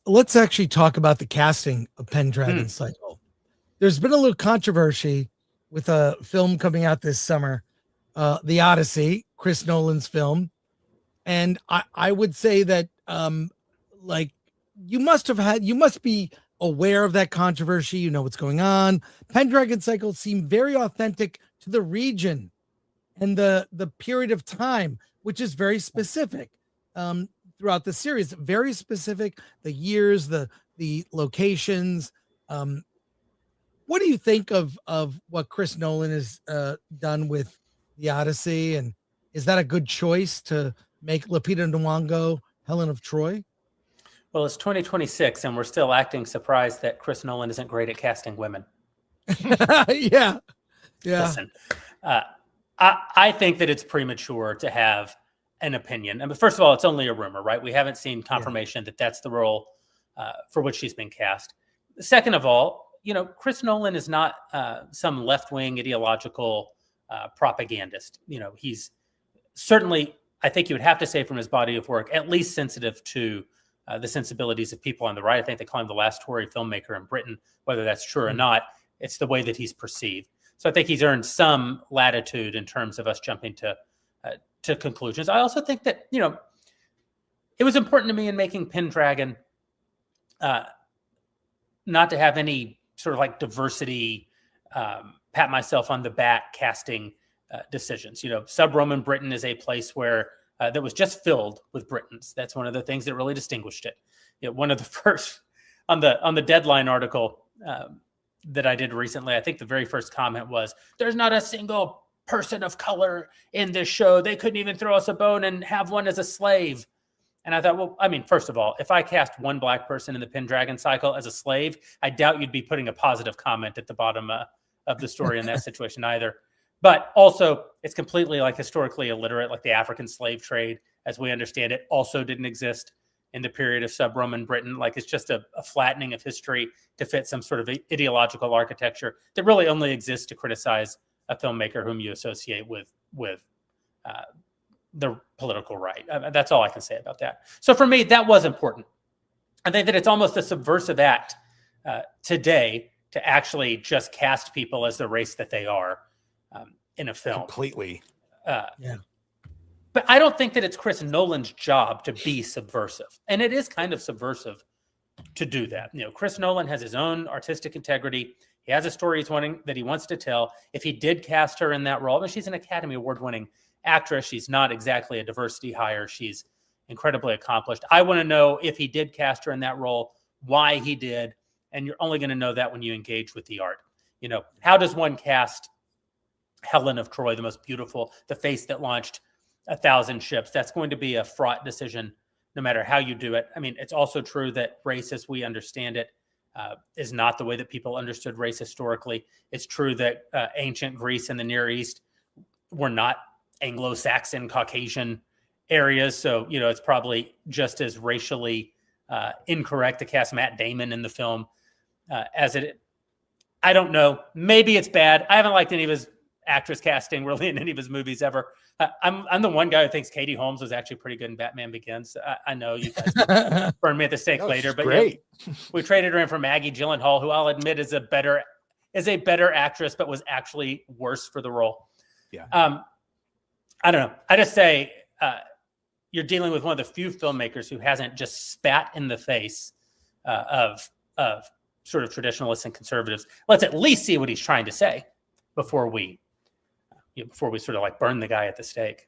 Let's actually talk about the casting of Pendragon Cycle. There's been a little controversy with a film coming out this summer, The Odyssey, Chris Nolan's film. And I would say that like you must be aware of that controversy. You know what's going on. Pendragon Cycle seemed very authentic to the region and the period of time, which is very specific throughout the series. Very specific, the years, the locations. What do you think of what Chris Nolan has done with The Odyssey? And is that a good choice to make Lupita Nyong'o Helen of Troy? Well, it's 2026, and we're still acting surprised that Chris Nolan isn't great at casting women. Yeah. Listen, I think that it's premature to have an opinion. I mean, first of all, it's only a rumor, right? We haven't seen confirmation that that's the role for which she's been cast. Second of all, Chris Nolan is not some left-wing ideological propagandist. He's certainly, I think you would have to say from his body of work, at least sensitive to the sensibilities of people on the right. I think they call him the last Tory filmmaker in Britain. Whether that's true or not, it's the way that he's perceived. So I think he's earned some latitude in terms of us jumping to conclusions. I also think that, it was important to me in making Pendragon not to have any sort of like diversity, pat myself on the back casting decisions. Sub-Roman Britain is a place where that was just filled with Britons. That's one of the things that really distinguished it. One of the first on the Deadline article that I did recently, I think the very first comment was, "There's not a single person of color in this show. They couldn't even throw us a bone and have one as a slave." And I thought, well, I mean, first of all, if I cast one black person in the Pendragon Cycle as a slave, I doubt you'd be putting a positive comment at the bottom of the story in that situation either. But also, it's completely like historically illiterate, like the African slave trade, as we understand it, also didn't exist in the period of sub-Roman Britain. Like it's just a flattening of history to fit some sort of ideological architecture that really only exists to criticize a filmmaker whom you associate with the political right. That's all I can say about that. So for me, that was important. I think that it's almost a subversive act today to actually just cast people as the race that they are in a film. Completely. But I don't think that it's Chris Nolan's job to be subversive. And it is kind of subversive to do that. Chris Nolan has his own artistic integrity. He has a story that he wants to tell. If he did cast her in that role, I mean, she's an Academy Award-winning actress. She's not exactly a diversity hire. She's incredibly accomplished. I want to know, if he did cast her in that role, why he did. And you're only going to know that when you engage with the art. How does one cast Helen of Troy, the most beautiful, the face that launched 1,000 ships? That's going to be a fraught decision no matter how you do it. I mean, it's also true that race as we understand it is not the way that people understood race historically. It's true that ancient Greece and the Near East were not Anglo-Saxon, Caucasian areas. So, it's probably just as racially incorrect to cast Matt Damon in the film as it. I don't know. Maybe it's bad. I haven't liked any of his actress casting really in any of his movies ever. I'm the one guy who thinks Katie Holmes was actually pretty good in Batman Begins. I know you guys burn me at the stake later, but great. We traded her in for Maggie Gyllenhaal, who I'll admit is a better actress, but was actually worse for the role. Yeah. I don't know. I just say you're dealing with one of the few filmmakers who hasn't just spat in the face of sort of traditionalists and conservatives. Let's at least see what he's trying to say before we sort of like burn the guy at the stake.